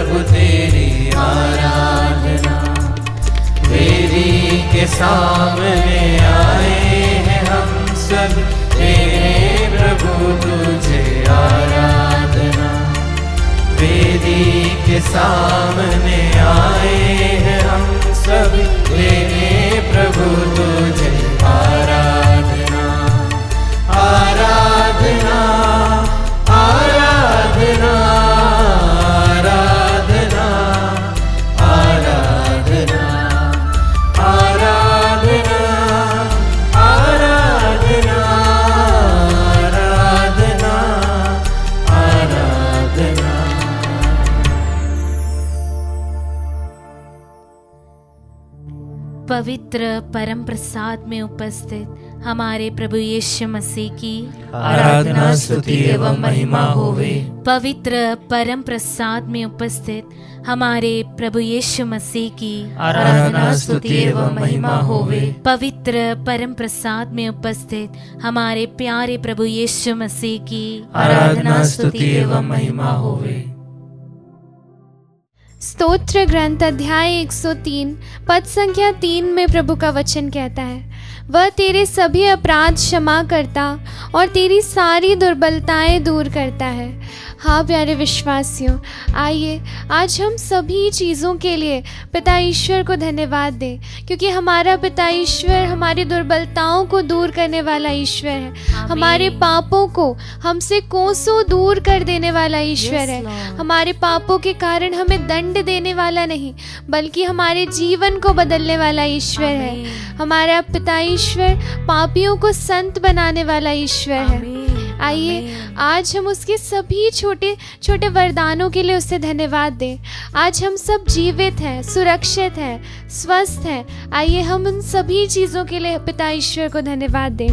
प्रभु तेरी आराधना। वेदी के सामने आए हैं हम सब, तेरे प्रभु तुझे आराधना। वेदी के सामने आए हैं हम सब, तेरे प्रभु तुझे आराधना। आराधना आराधना आराधना आराधना आराधना आराधना आराधना आराधना। पवित्र परम प्रसाद में उपस्थित हमारे प्रभु यीशु मसीह की आराधना स्तुति एवं महिमा होवे। पवित्र परम प्रसाद में उपस्थित हमारे प्रभु यीशु मसीह की आराधना स्तुति एवं महिमा होवे। पवित्र परम प्रसाद में उपस्थित हमारे प्यारे प्रभु यीशु मसीह की आराधना स्तुति एवं महिमा होवे। स्तोत्र ग्रंथ अध्याय 103 पद संख्या 3 में प्रभु का वचन कहता है, वह तेरे सभी अपराध क्षमा करता और तेरी सारी दुर्बलताएं दूर करता है। हाँ प्यारे विश्वासियों, आइए आज हम सभी चीज़ों के लिए पिता ईश्वर को धन्यवाद दें, क्योंकि हमारा पिता ईश्वर हमारी दुर्बलताओं को दूर करने वाला ईश्वर है। हमारे पापों को हमसे कोसों दूर कर देने वाला ईश्वर है। हमारे पापों के कारण हमें दंड देने वाला नहीं, बल्कि हमारे जीवन को बदलने वाला ईश्वर है। हमारा पिता ईश्वर पापियों को संत बनाने वाला ईश्वर है। आइए आज हम उसके सभी छोटे छोटे वरदानों के लिए उससे धन्यवाद दें। आज हम सब जीवित हैं, सुरक्षित हैं, स्वस्थ हैं। आइए हम उन सभी चीज़ों के लिए पिता ईश्वर को धन्यवाद दें।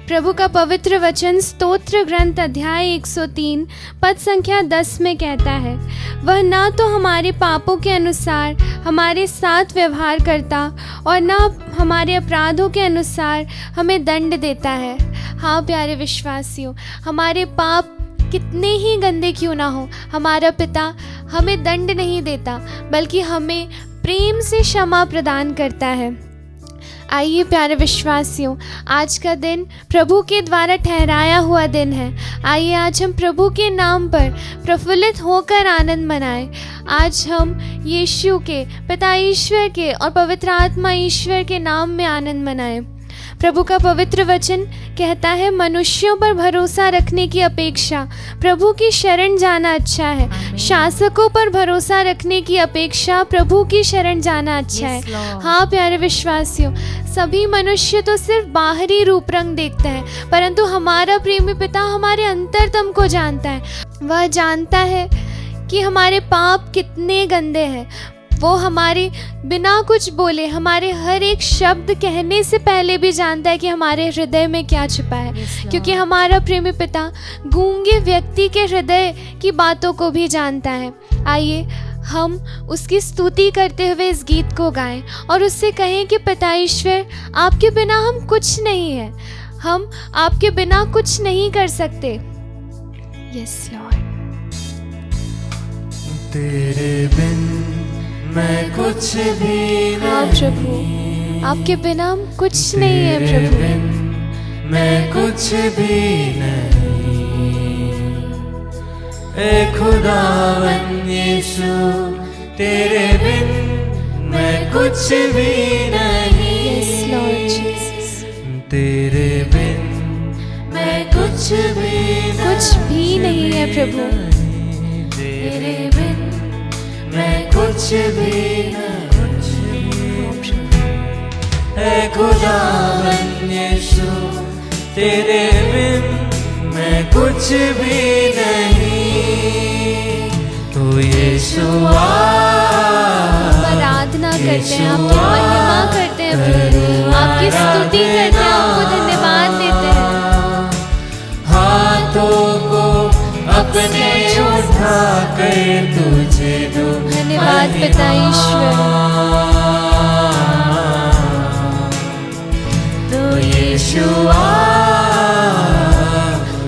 प्रभु का पवित्र वचन स्तोत्र ग्रंथ अध्याय 103 पद संख्या 10 में कहता है, वह ना तो हमारे पापों के अनुसार हमारे साथ व्यवहार करता और ना हमारे अपराधों के अनुसार हमें दंड देता है। हाँ प्यारे विश्वासियों, हमारे पाप कितने ही गंदे क्यों ना हो, हमारा पिता हमें दंड नहीं देता, बल्कि हमें प्रेम से क्षमा प्रदान करता है। आइए प्यारे विश्वासियों, आज का दिन प्रभु के द्वारा ठहराया हुआ दिन है। आइए आज हम प्रभु के नाम पर प्रफुल्लित होकर आनंद मनाएं। आज हम यीशु के, पिता ईश्वर के और पवित्र आत्मा ईश्वर के नाम में आनंद मनाएं। प्रभु का पवित्र वचन कहता है, मनुष्यों पर भरोसा रखने की अपेक्षा प्रभु की शरण जाना अच्छा है। शासकों पर भरोसा रखने की अपेक्षा प्रभु की शरण जाना अच्छा है। हाँ प्यारे विश्वासियों, सभी मनुष्य तो सिर्फ बाहरी रूप रंग देखते हैं, परंतु हमारा प्रेमी पिता हमारे अंतरतम को जानता है। वह जानता है कि हमारे पाप कितने गंदे हैं। वो हमारे बिना कुछ बोले, हमारे हर एक शब्द कहने से पहले भी जानता है कि हमारे हृदय में क्या छिपा है, क्योंकि हमारा प्रेमी पिता गूंगे व्यक्ति के हृदय की बातों को भी जानता है। आइए हम उसकी स्तुति करते हुए इस गीत को गाएं और उससे कहें कि पिता ईश्वर, आपके बिना हम कुछ नहीं है, हम आपके बिना कुछ नहीं कर सकते। Yes Lord. तेरे बिन मैं कुछ भी नहीं। हाँ प्रभु, आपके बिना हम कुछ नहीं है प्रभु। बिन मैं कुछ भी नहीं। ए खुदावन यीशु, तेरे बिन मैं कुछ भी नहीं। Yes, Lord Jesus. तेरे बिन मैं कुछ भी नहीं है प्रभु। तेरे बिन मैं कुछ भी नहीं। है खुदावन यीशु, तेरे बिन मैं कुछ भी नहीं। तो यीशु आराधना करते हैं, आपकी महिमा करते हैं प्रभु, आपकी स्तुति करते हैं, आपको धन्यवाद देते हैं। हाथों को अपने उठा कर तुझे दो धन्यवाद पिता ईश्वर। तो यीशुआ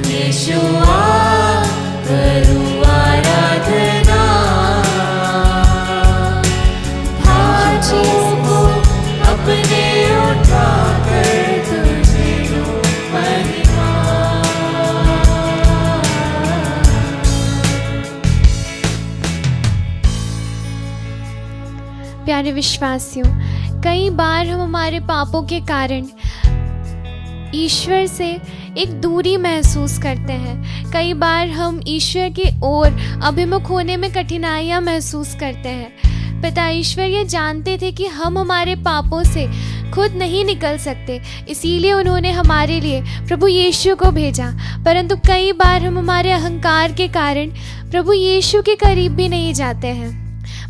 यीशुआ करूं आराधना प्यारे विश्वासियों, कई बार हम हमारे पापों के कारण ईश्वर से एक दूरी महसूस करते हैं। कई बार हम ईश्वर की ओर अभिमुख होने में कठिनाइयाँ महसूस करते हैं। पिता ईश्वर ये जानते थे कि हम हमारे पापों से खुद नहीं निकल सकते, इसीलिए उन्होंने हमारे लिए प्रभु यीशु को भेजा। परंतु कई बार हम हमारे अहंकार के कारण प्रभु यीशु के करीब भी नहीं जाते हैं।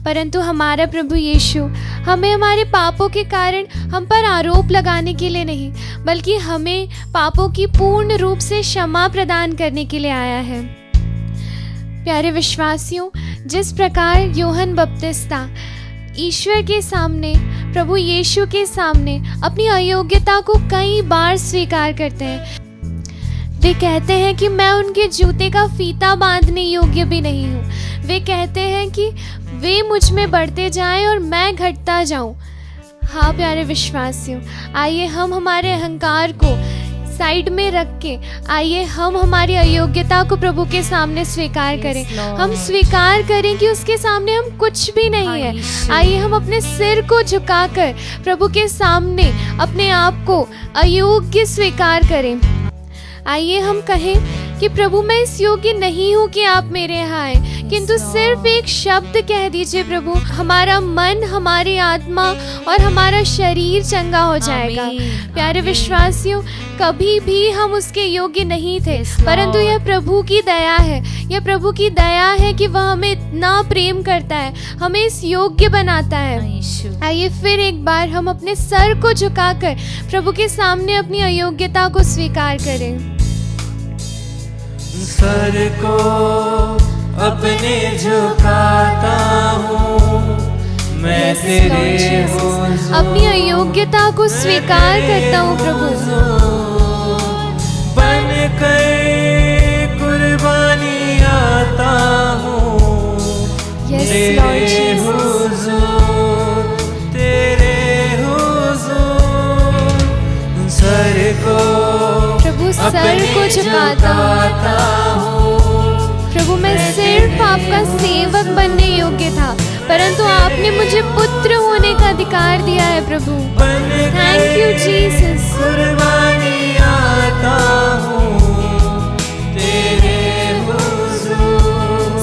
परंतु हमारा प्रभु यीशु हमें हमारे पापों के कारण हम पर आरोप लगाने के लिए नहीं, बल्कि हमें पापों की पूर्ण रूप से क्षमा प्रदान करने के लिए आया है। प्यारे विश्वासियों, जिस प्रकार यूहन्ना बपतिस्ता ईश्वर के सामने, प्रभु यीशु के सामने अपनी अयोग्यता को कई बार स्वीकार करते हैं, वे कहते हैं कि मैं उनके जूते का फीता बांधने योग्य भी नहीं हूँ। वे कहते हैं कि वे मुझ में बढ़ते जाएं और मैं घटता जाऊं। हाँ प्यारे विश्वासियों, आइए हम हमारे अहंकार को साइड में रख के आइए हम हमारी अयोग्यता को प्रभु के सामने स्वीकार करें। हम स्वीकार करें कि उसके सामने हम कुछ भी नहीं है। आइए हम अपने सिर को झुकाकर प्रभु के सामने अपने आप को अयोग्य स्वीकार करें। आइए हम कहें कि प्रभु, मैं इस योग्य नहीं हूँ कि आप मेरे यहाँ आए, किंतु सिर्फ एक शब्द कह दीजिए प्रभु, हमारा मन, हमारी आत्मा और हमारा शरीर चंगा हो जाएगा। प्यारे विश्वासियों, कभी भी हम उसके योग्य नहीं थे, परंतु यह प्रभु की दया है। यह प्रभु की दया है कि वह हमें इतना प्रेम करता है, हमें इस योग्य बनाता है। आइए फिर एक बार हम अपने सर को झुकाकर प्रभु के सामने अपनी अयोग्यता को स्वीकार करें। सर को अपने झुकाता हूँ, मैं तेरे हुज़ूर अपनी अयोग्यता को स्वीकार करता हूँ प्रभु। बन कर कुर्बानी आता हूँ, तेरे हुज़ूर, तेरे हुज़ूर। सर को प्रभु सर को झुकाता हूँ प्रभु। मैं सिर्फ आपका सेवक बनने योग्य था, परंतु आपने मुझे पुत्र होने का अधिकार दिया है प्रभु। Thank you Jesus. कुर्बानी आता हूँ, तेरे हुज़ूर,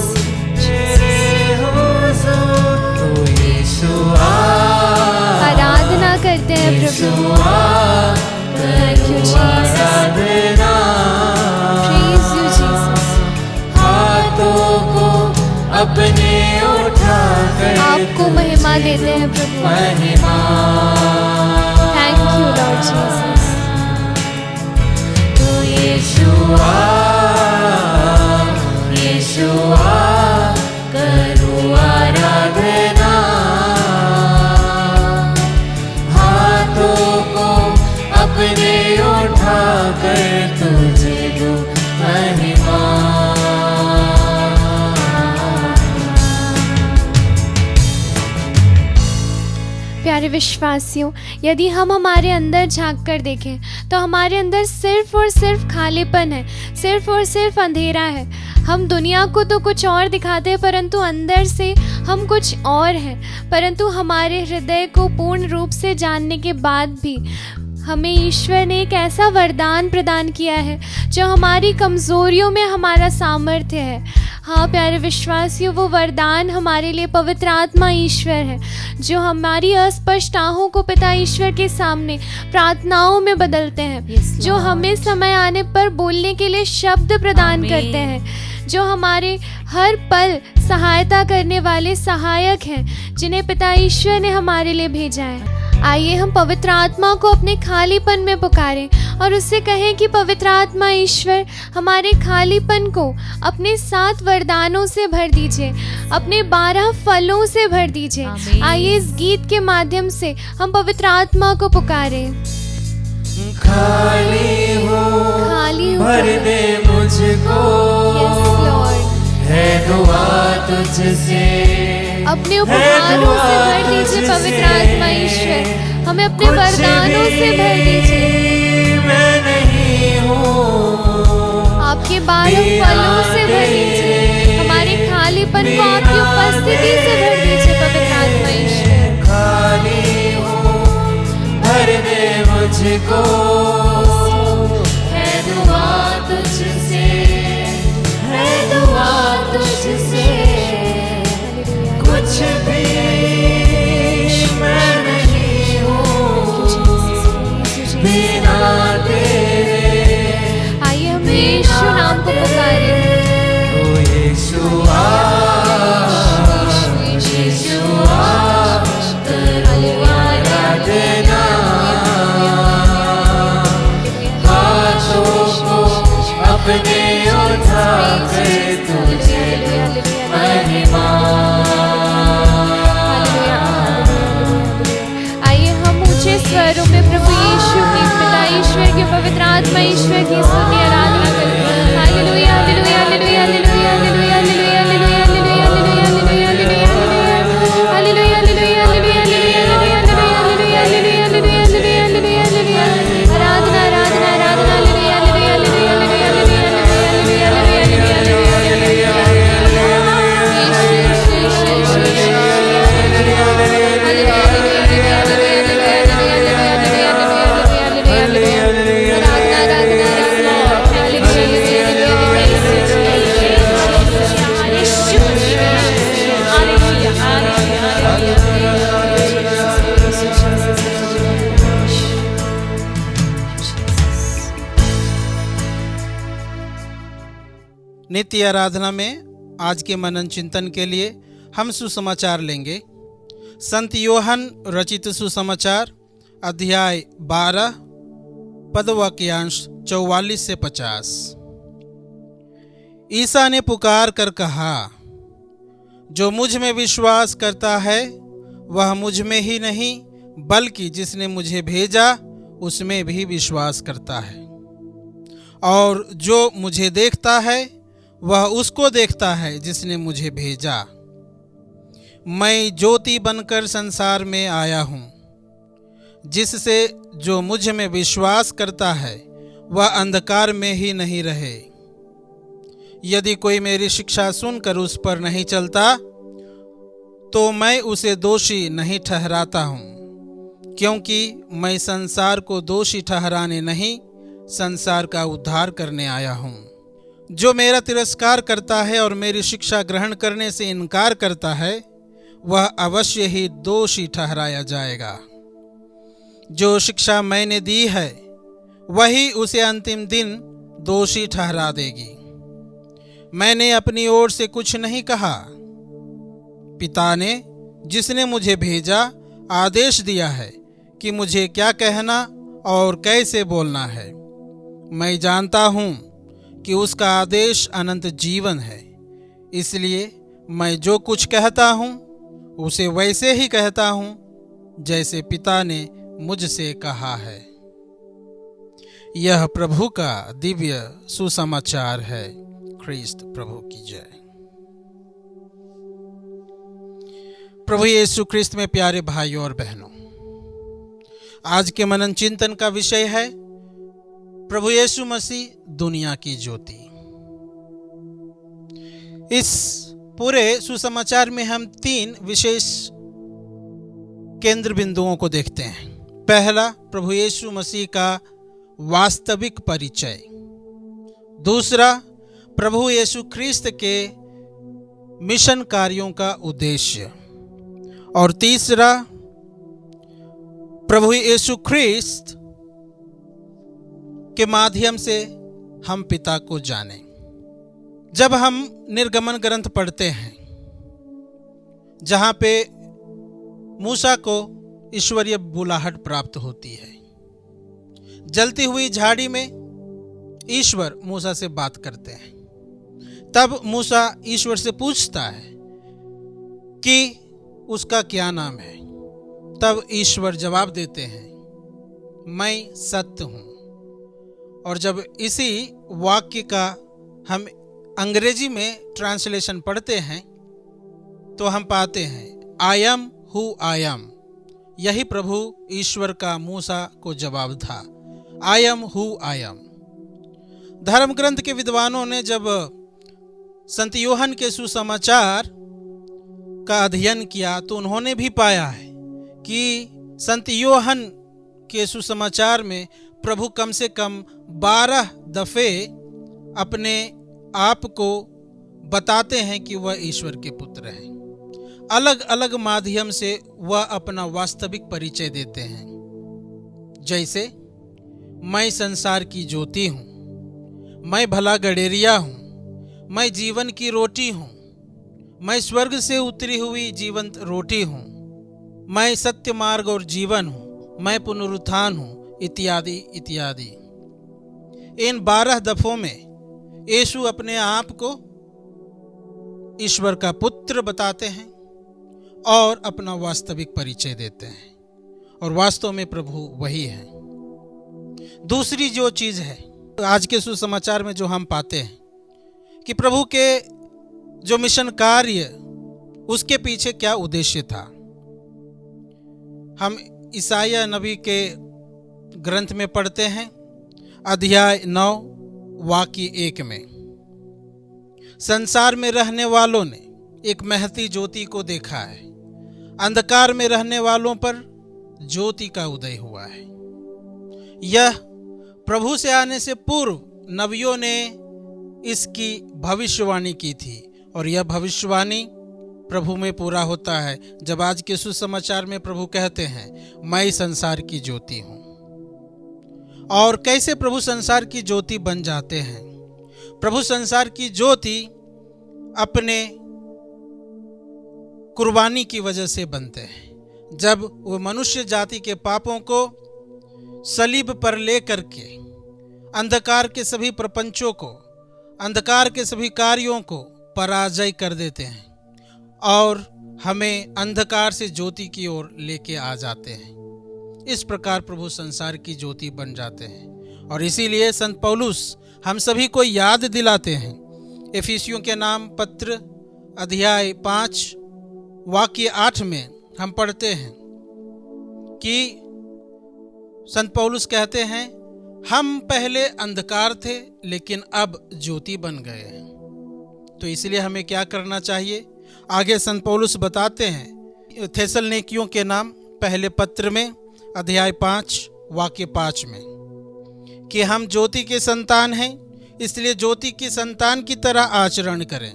तेरे हुज़ूर। तो यीशु आ, आराधना करते हैं प्रभु। Thank you Jesus. Praise you Jesus. हाथों को अपने उठाकर आपको महिमा देते हैं प्रभु। महिमा। Thank you Lord Jesus. तो यीशु आ, यीशु आ, करूँ आराधना। हाथों को अपने उठाकर तुझे दूँ महिमा। प्यारे विश्वासियों, यदि हम हमारे अंदर झांक कर देखें तो हमारे अंदर सिर्फ और सिर्फ खालीपन है, सिर्फ और सिर्फ अंधेरा है। हम दुनिया को तो कुछ और दिखाते हैं, परंतु अंदर से हम कुछ और हैं। परंतु हमारे हृदय को पूर्ण रूप से जानने के बाद भी हमें ईश्वर ने एक ऐसा वरदान प्रदान किया है जो हमारी कमज़ोरियों में हमारा सामर्थ्य है। हाँ प्यारे विश्वासियों, वो वरदान हमारे लिए पवित्र आत्मा ईश्वर है, जो हमारी अस्पष्ट आहों को पिता ईश्वर के सामने प्रार्थनाओं में बदलते हैं, जो हमें समय आने पर बोलने के लिए शब्द प्रदान करते हैं, जो हमारे हर पल सहायता करने वाले सहायक हैं, जिन्हें पिता ईश्वर ने हमारे लिए भेजा है। आइए हम पवित्र आत्मा को अपने खालीपन में पुकारें और उससे कहें कि पवित्र आत्मा ईश्वर, हमारे खालीपन को अपने 7 वरदानों से भर दीजिए, अपने 12 फलों से भर दीजिए। आइए इस गीत के माध्यम से हम पवित्र आत्मा को पुकारें। खाली हूँ, भर दे मुझको, यस लॉर्ड। है दुआ तुझसे, अपने उपहारों से भर दीजिए पवित्र आत्मा ईश्वर, हमें अपने वरदानों से भर दीजिए। मैं नहीं हूँ, आपके 12 फलों से भर दीजिए, हमारे खालीपन को आपकी उपस्थिति से भर दीजिए पवित्र आत्मा ईश्वर। पवित्र आत्मा ईश्वर की स्तुति आराधना करे। Hallelujah hallelujah hallelujah hallelujah hallelujah hallelujah hallelujah hallelujah hallelujah hallelujah hallelujah hallelujah hallelujah आराधना आराधना आराधना हालेलुया हालेलुया हालेलुया नित्य आराधना में आज के मनन चिंतन के लिए हम सुसमाचार लेंगे। संत योहन रचित सुसमाचार अध्याय 12 पदवाक्यांश 44 से 50। ईसा ने पुकार कर कहा, जो मुझ में विश्वास करता है वह मुझ में ही नहीं बल्कि जिसने मुझे भेजा उसमें भी विश्वास करता है, और जो मुझे देखता है वह उसको देखता है जिसने मुझे भेजा। मैं ज्योति बनकर संसार में आया हूँ, जिससे जो मुझ में विश्वास करता है वह अंधकार में ही नहीं रहे। यदि कोई मेरी शिक्षा सुनकर उस पर नहीं चलता तो मैं उसे दोषी नहीं ठहराता हूँ, क्योंकि मैं संसार को दोषी ठहराने नहीं, संसार का उद्धार करने आया हूँ। जो मेरा तिरस्कार करता है और मेरी शिक्षा ग्रहण करने से इनकार करता है वह अवश्य ही दोषी ठहराया जाएगा। जो शिक्षा मैंने दी है वही उसे अंतिम दिन दोषी ठहरा देगी। मैंने अपनी ओर से कुछ नहीं कहा, पिता ने जिसने मुझे भेजा आदेश दिया है कि मुझे क्या कहना और कैसे बोलना है। मैं जानता हूँ कि उसका आदेश अनंत जीवन है, इसलिए मैं जो कुछ कहता हूँ उसे वैसे ही कहता हूँ जैसे पिता ने मुझसे कहा है। यह प्रभु का दिव्य सुसमाचार है। ख्रीस्त प्रभु की जय। प्रभु यीशु ख्रीस्त में प्यारे भाइयों और बहनों, आज के मनन चिंतन का विषय है प्रभु यीशु मसीह दुनिया की ज्योति। इस पूरे सुसमाचार में हम 3 विशेष केंद्र बिंदुओं को देखते हैं। पहला, प्रभु यीशु मसीह का वास्तविक परिचय। दूसरा, प्रभु यीशु ख्रीस्त के मिशन कार्यों का उद्देश्य। और तीसरा, प्रभु यीशु ख्रीस्त के माध्यम से हम पिता को जानें। जब हम निर्गमन ग्रंथ पढ़ते हैं जहां पे मूसा को ईश्वरीय बुलाहट प्राप्त होती है, जलती हुई झाड़ी में ईश्वर मूसा से बात करते हैं, तब मूसा ईश्वर से पूछता है कि उसका क्या नाम है। तब ईश्वर जवाब देते हैं, मैं सत्य हूं। और जब इसी वाक्य का हम अंग्रेजी में ट्रांसलेशन पढ़ते हैं तो हम पाते हैं, I am who I am. यही प्रभु ईश्वर का मूसा को जवाब था, I am who I am. धर्म ग्रंथ के विद्वानों ने जब संत योहन के सुसमाचार का अध्ययन किया तो उन्होंने भी पाया है कि संत योहन के सुसमाचार में प्रभु कम से कम 12 दफे अपने आप को बताते हैं कि वह ईश्वर के पुत्र हैं। अलग अलग माध्यम से वह अपना वास्तविक परिचय देते हैं। जैसे, मैं संसार की ज्योति हूँ, मैं भला गडेरिया हूँ, मैं जीवन की रोटी हूँ, मैं स्वर्ग से उतरी हुई जीवंत रोटी हूँ, मैं सत्य मार्ग और जीवन हूँ, मैं पुनरुत्थान हूँ, इत्यादि इत्यादि। इन 12 दफों में यीशु अपने आप को ईश्वर का पुत्र बताते हैं और अपना वास्तविक परिचय देते हैं, और वास्तव में प्रभु वही है। दूसरी जो चीज़ है आज के सुसमाचार में जो हम पाते हैं कि प्रभु के जो मिशन कार्य उसके पीछे क्या उद्देश्य था। हम ईसाया नबी के ग्रंथ में पढ़ते हैं, अध्याय 9 वाक्य 1 में, संसार में रहने वालों ने एक महती ज्योति को देखा है, अंधकार में रहने वालों पर ज्योति का उदय हुआ है। यह प्रभु से आने से पूर्व नबियों ने इसकी भविष्यवाणी की थी और यह भविष्यवाणी प्रभु में पूरा होता है जब आज के सुसमाचार में प्रभु कहते हैं मैं संसार की ज्योति हूं। और कैसे प्रभु संसार की ज्योति बन जाते हैं? प्रभु संसार की ज्योति अपने कुर्बानी की वजह से बनते हैं। जब वो मनुष्य जाति के पापों को सलीब पर ले करके अंधकार के सभी प्रपंचों को, अंधकार के सभी कार्यों को पराजय कर देते हैं और हमें अंधकार से ज्योति की ओर लेके आ जाते हैं। इस प्रकार प्रभु संसार की ज्योति बन जाते हैं। और इसीलिए संत पौलुस हम सभी को याद दिलाते हैं। इफिसियों के नाम पत्र अध्याय 5 वाक्य 8 में हम पढ़ते हैं कि संत पौलुस कहते हैं हम पहले अंधकार थे लेकिन अब ज्योति बन गए हैं। तो इसलिए हमें क्या करना चाहिए? आगे संत पौलुस बताते हैं थेसलनिकियों के नाम पहले पत्र में अध्याय 5 वाक्य 5 में कि हम ज्योति के संतान हैं, इसलिए ज्योति की संतान की तरह आचरण करें।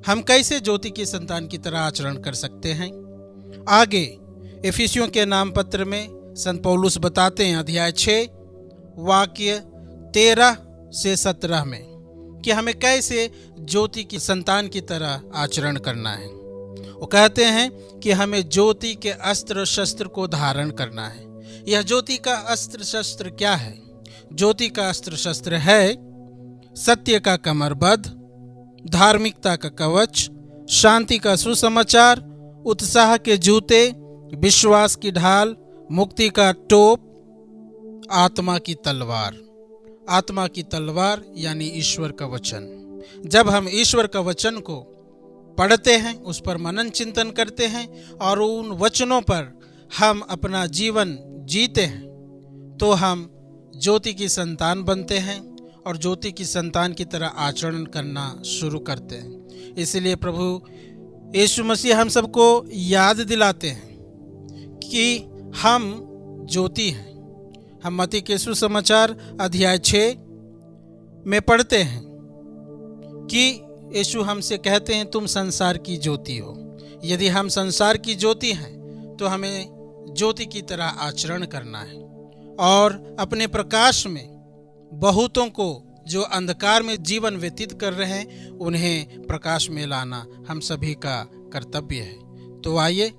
हम कैसे ज्योति की संतान की तरह आचरण कर सकते हैं? आगे इफिसियों के नाम पत्र में संत पौलुस बताते हैं अध्याय 6 वाक्य 13 से 17 में कि हमें कैसे ज्योति की संतान की तरह आचरण करना है। वो कहते हैं कि हमें ज्योति के अस्त्र शस्त्र को धारण करना है। यह ज्योति का अस्त्र शस्त्र क्या है? ज्योति का अस्त्र शस्त्र है सत्य का कमरबद्ध, धार्मिकता का कवच, शांति का सुसमाचार, उत्साह के जूते, विश्वास की ढाल, मुक्ति का टोप, आत्मा की तलवार। आत्मा की तलवार यानी ईश्वर का वचन। जब हम ईश्वर का वचन को पढ़ते हैं, उस पर मनन चिंतन करते हैं और उन वचनों पर हम अपना जीवन जीते हैं तो हम ज्योति की संतान बनते हैं और ज्योति की संतान की तरह आचरण करना शुरू करते हैं। इसलिए प्रभु यीशु मसीह हम सबको याद दिलाते हैं कि हम ज्योति हैं। हम मत्ती के सुसमाचार अध्याय 6 में पढ़ते हैं कि यीशु हमसे कहते हैं तुम संसार की ज्योति हो। यदि हम संसार की ज्योति हैं तो हमें ज्योति की तरह आचरण करना है और अपने प्रकाश में बहुतों को जो अंधकार में जीवन व्यतीत कर रहे हैं उन्हें प्रकाश में लाना हम सभी का कर्तव्य है। तो आइए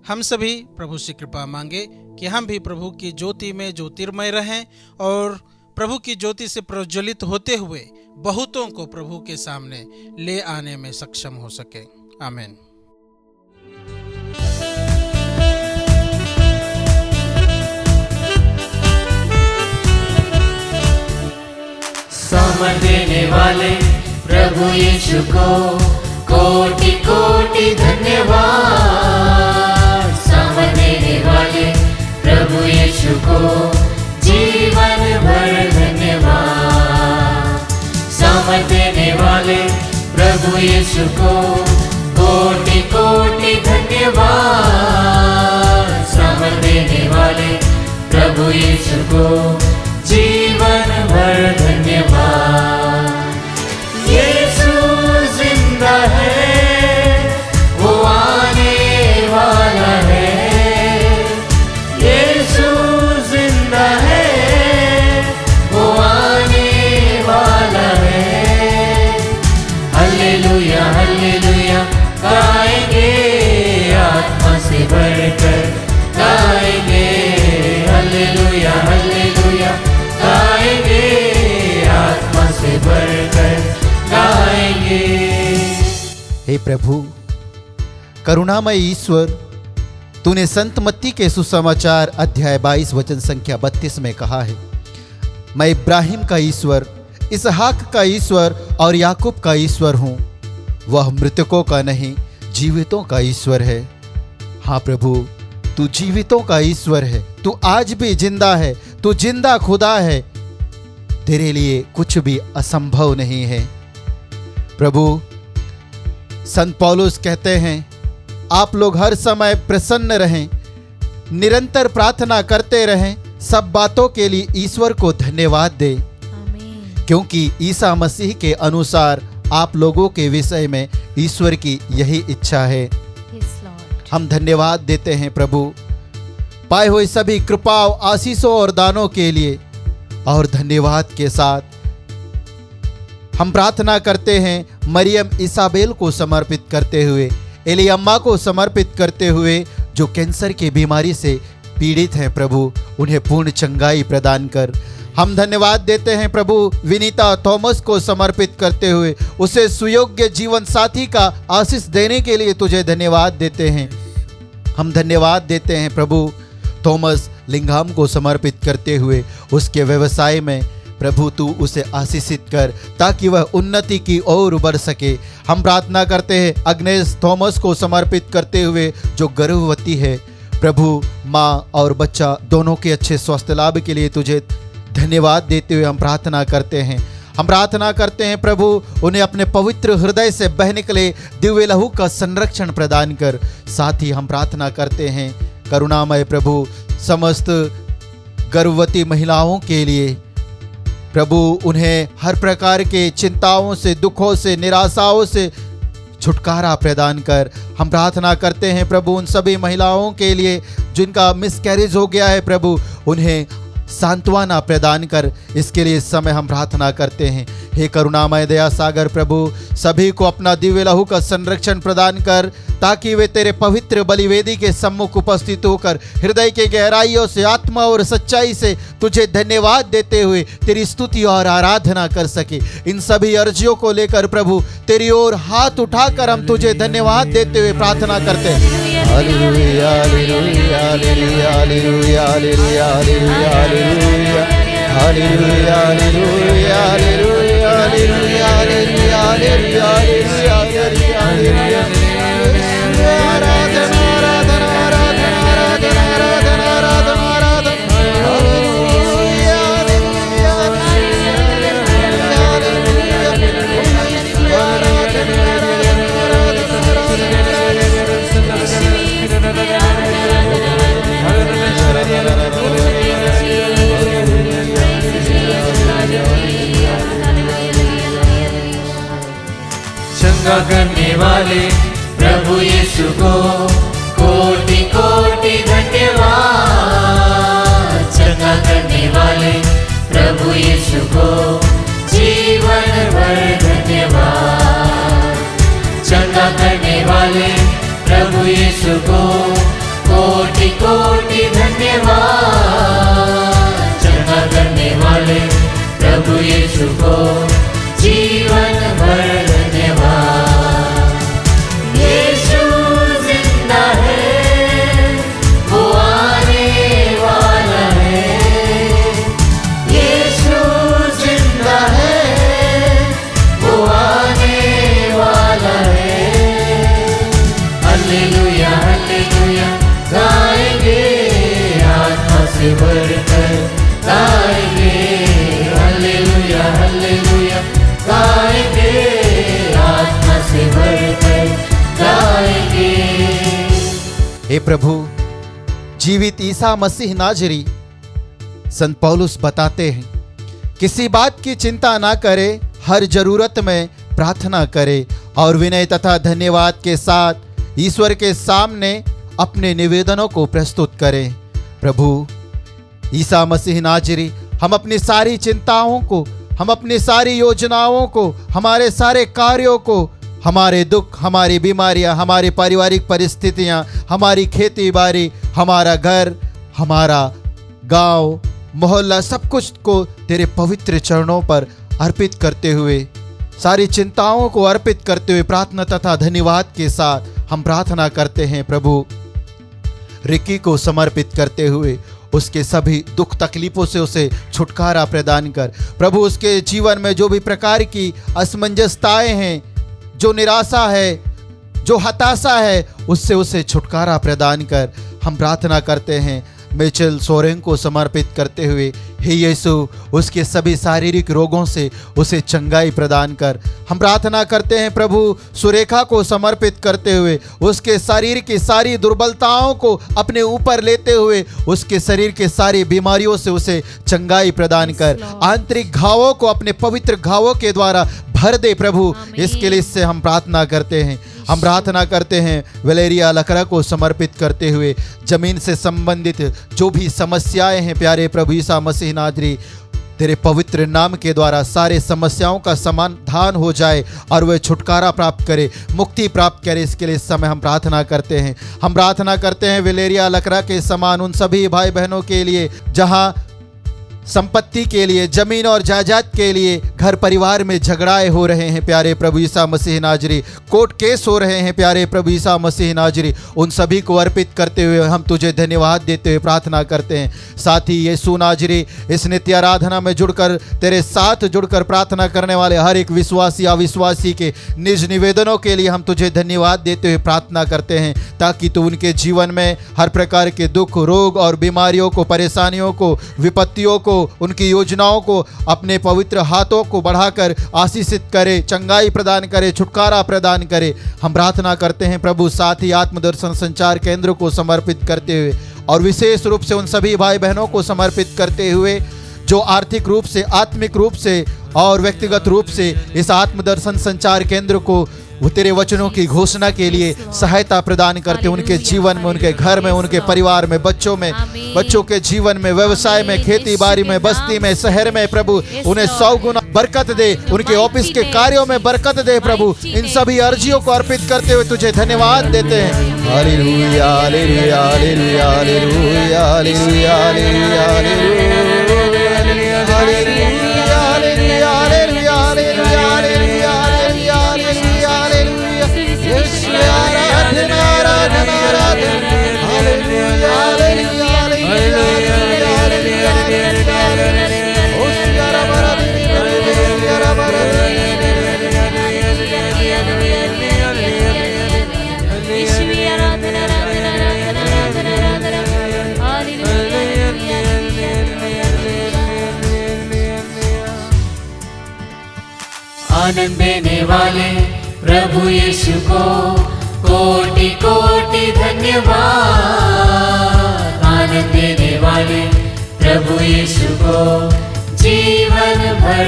हम सभी प्रभु से कृपा मांगे कि हम भी प्रभु की ज्योति में ज्योतिर्मय रहें और प्रभु की ज्योति से प्रज्वलित होते हुए बहुतों को प्रभु के सामने ले आने में सक्षम हो सके। आमीन। सामर्थ देने वाले प्रभु यीशु को कोटि कोटि धन्यवाद। सामर्थ देने वाले प्रभु यीशु को जीवन भर धन्यवाद। सामर्थ देने वाले प्रभु यीशु को कोटि कोटि धन्यवाद। सामर्थ देने वाले प्रभु यीशु को जीवन भर धन्यवाद। यीशु जिंदा है, वो आने वाला है। यीशु जिंदा है, वो आने वाला है। हालेलुया हालेलुया गाएंगे, आत्मा से भरकर गाएंगे। हालेलुया हालेलुया गाएंगे, आत्मा से भरकर गाएंगे। हे प्रभु करुणामय ईश्वर, तूने संत मत्ती के सुसमाचार अध्याय 22 वचन संख्या 32 में कहा है, मैं इब्राहिम का ईश्वर, इसहाक का ईश्वर और याकूब का ईश्वर हूँ। वह मृतकों का नहीं, जीवितों का ईश्वर है। हाँ प्रभु, तू जीवितों का ईश्वर है, तू आज भी जिंदा है, तू जिंदा खुदा है। तेरे लिए कुछ भी असंभव नहीं है। प्रभु, संत पौलुस कहते हैं, आप लोग हर समय प्रसन्न रहें, निरंतर प्रार्थना करते रहें, सब बातों के लिए ईश्वर को धन्यवाद दें, आमीन। क्योंकि ईसा मसीह के अनुसार आप लोगों के विषय में ईश्वर की यही इच्छा है। Yes, Lord. हम धन्यवाद देते हैं प्रभु, पाए हुए सभी कृपाओं, आशीषों और दानों के लिए। और धन्यवाद के साथ हम प्रार्थना करते हैं मरियम इसाबेल को समर्पित करते हुए, एलियम्मा को समर्पित करते हुए, जो कैंसर की बीमारी से पीड़ित हैं। प्रभु, उन्हें पूर्ण चंगाई प्रदान कर। हम धन्यवाद देते हैं प्रभु विनीता थॉमस को समर्पित करते हुए, उसे सुयोग्य जीवन साथी का आशीष देने के लिए तुझे धन्यवाद देते हैं। हम धन्यवाद देते हैं प्रभु थॉमस लिंघाम को समर्पित करते हुए, उसके व्यवसाय में प्रभु तू उसे आशीषित कर ताकि वह उन्नति की ओर बढ़ सके। हम प्रार्थना करते हैं अग्नेस थॉमस को समर्पित करते हुए, जो गर्भवती है। प्रभु, माँ और बच्चा दोनों के अच्छे स्वास्थ्य लाभ के लिए तुझे धन्यवाद देते हुए हम प्रार्थना करते हैं। हम प्रार्थना करते हैं प्रभु, उन्हें अपने पवित्र हृदय से बह निकले दिव्य लहू का संरक्षण प्रदान कर। साथ ही हम प्रार्थना करते हैं करुणामय प्रभु, समस्त गर्भवती महिलाओं के लिए प्रभु, उन्हें हर प्रकार के चिंताओं से, दुखों से, निराशाओं से छुटकारा प्रदान कर। हम प्रार्थना करते हैं प्रभु उन सभी महिलाओं के लिए जिनका मिसकैरेज हो गया है। प्रभु, उन्हें सांत्वना प्रदान कर। इसके लिए इस समय हम प्रार्थना करते हैं। हे करुणामय दया सागर प्रभु, सभी को अपना दिव्य लहू का संरक्षण प्रदान कर ताकि वे तेरे पवित्र बलिवेदी के सम्मुख उपस्थित होकर हृदय के गहराइयों से, आत्मा और सच्चाई से तुझे धन्यवाद देते हुए तेरी स्तुति और आराधना कर सके। इन सभी अर्जियों को लेकर प्रभु तेरी ओर हाथ उठाकर हम तुझे धन्यवाद देते हुए प्रार्थना करते हैं। Hallelujah, hallelujah, hallelujah, hallelujah, hallelujah, hallelujah, hallelujah, hallelujah, hallelujah, hallelujah, hallelujah, hallelujah, hallelujah, hallelujah, आराधना, आराधना, आराधना, आराधना, आराधना, आराधना, आराधना, हालेलुया, हालेलुया, हालेलुया, आराधना, चंगा करने वाले प्रभु यीशु को कोटि कोटि धन्यवाद। चंगा करने वाले प्रभु यीशु को जीवन भर धन्यवाद। चंगा करने वाले प्रभु यीशु को कोटि कोटि धन्यवाद। चंगा करने वाले प्रभु यीशु को जीवन भर धन्यवाद। यीशु जिंदा है, वो आने वाला है। यीशु जिंदा है, वो आने वाला है। हालेलुया, हालेलुया गाएंगे, आत्मा से भरकर गाएंगे। हालेलुया, हालेलुया गाएंगे, आत्मा से भरकर गाएंगे। हे प्रभु, जीवित ईसा मसीह नाजरी, संत पौलुस बताते हैं किसी बात की चिंता ना करे, हर जरूरत में प्रार्थना करे और विनय तथा धन्यवाद के साथ ईश्वर के सामने अपने निवेदनों को प्रस्तुत करें। प्रभु ईसा मसीह नाजरी, हम अपनी सारी चिंताओं को, हम अपनी सारी योजनाओं को, हमारे सारे कार्यों को, हमारे दुख, हमारी बीमारियां, हमारी पारिवारिक परिस्थितियां, हमारी खेती बाड़ी, हमारा घर, हमारा गांव, मोहल्ला, सब कुछ को तेरे पवित्र चरणों पर अर्पित करते हुए, सारी चिंताओं को अर्पित करते हुए प्रार्थना तथा धन्यवाद के साथ हम प्रार्थना करते हैं। प्रभु रिक्की को समर्पित करते हुए, उसके सभी दुख तकलीफों से उसे छुटकारा प्रदान कर। प्रभु उसके जीवन में जो भी प्रकार की असमंजसताएं हैं, जो निराशा है, जो हताशा है, उससे उसे छुटकारा प्रदान कर। हम प्रार्थना करते हैं मिचेल सोरेन को समर्पित करते हुए, हे यीशु उसके सभी शारीरिक रोगों से उसे चंगाई प्रदान कर। हम प्रार्थना करते हैं प्रभु सुरेखा को समर्पित करते हुए, उसके शरीर की सारी दुर्बलताओं को अपने ऊपर लेते हुए उसके शरीर के सारी बीमारियों से उसे चंगाई प्रदान कर। आंतरिक घावों को अपने पवित्र घावों के द्वारा भर दे प्रभु, इसके लिए इससे हम प्रार्थना करते हैं। हम प्रार्थना करते हैं वलेरिया लकड़ा को समर्पित करते हुए, जमीन से संबंधित जो भी समस्याएं हैं प्यारे प्रभु यीशु मसीह नाजरी, तेरे पवित्र नाम के द्वारा सारे समस्याओं का समाधान हो जाए और वह छुटकारा प्राप्त करे, मुक्ति प्राप्त करे। इसके लिए इस समय हम प्रार्थना करते हैं। हम प्रार्थना करते हैं वलेरिया लकड़ा के समान उन सभी भाई बहनों के लिए जहां संपत्ति के लिए, जमीन और जायदाद के लिए घर परिवार में झगड़ाए हो रहे हैं प्यारे प्रभु यीशु मसीह नाजरी, कोर्ट केस हो रहे हैं प्यारे प्रभु यीशु मसीह नाजरी, उन सभी को अर्पित करते हुए हम तुझे धन्यवाद देते हुए प्रार्थना करते हैं। साथ ही यीशु नाजरी इस नित्य आराधना में जुड़कर, तेरे साथ जुड़कर प्रार्थना करने वाले हर एक विश्वासी अविश्वासी के निज निवेदनों के लिए हम तुझे धन्यवाद देते हुए प्रार्थना करते हैं, ताकि तू उनके जीवन में हर प्रकार के दुख, रोग और बीमारियों को, परेशानियों को, विपत्तियों को, उनकी योजनाओं को अपने पवित्र हाथों को बढ़ाकर आशीषित करे, चंगाई प्रदान करे, छुटकारा प्रदान करे। हम प्रार्थना करते हैं प्रभु साथ ही आत्मदर्शन संचार केंद्र को समर्पित करते हुए और विशेष रूप से उन सभी भाई बहनों को समर्पित करते हुए जो आर्थिक रूप से, आत्मिक रूप से और व्यक्तिगत रूप से इस आत्मदर्शन संचार केंद्र को वो तेरे वचनों की घोषणा के लिए सहायता प्रदान करते, उनके जीवन में, उनके घर में, उनके परिवार में, बच्चों के जीवन में, व्यवसाय में, खेती बाड़ी में, बस्ती में, शहर में प्रभु उन्हें 100 गुना बरकत दे, उनके ऑफिस के कार्यों में बरकत दे प्रभु। इन सभी अर्जियों को अर्पित करते हुए तुझे धन्यवाद देते हैं। Hallelujah hallelujah hallelujah hallelujah hallelujah hallelujah आनंद देने वाले प्रभु यीशु को कोटि कोटि धन्यवाद। आनंद देने वाले प्रभु यीशु को जीवन भर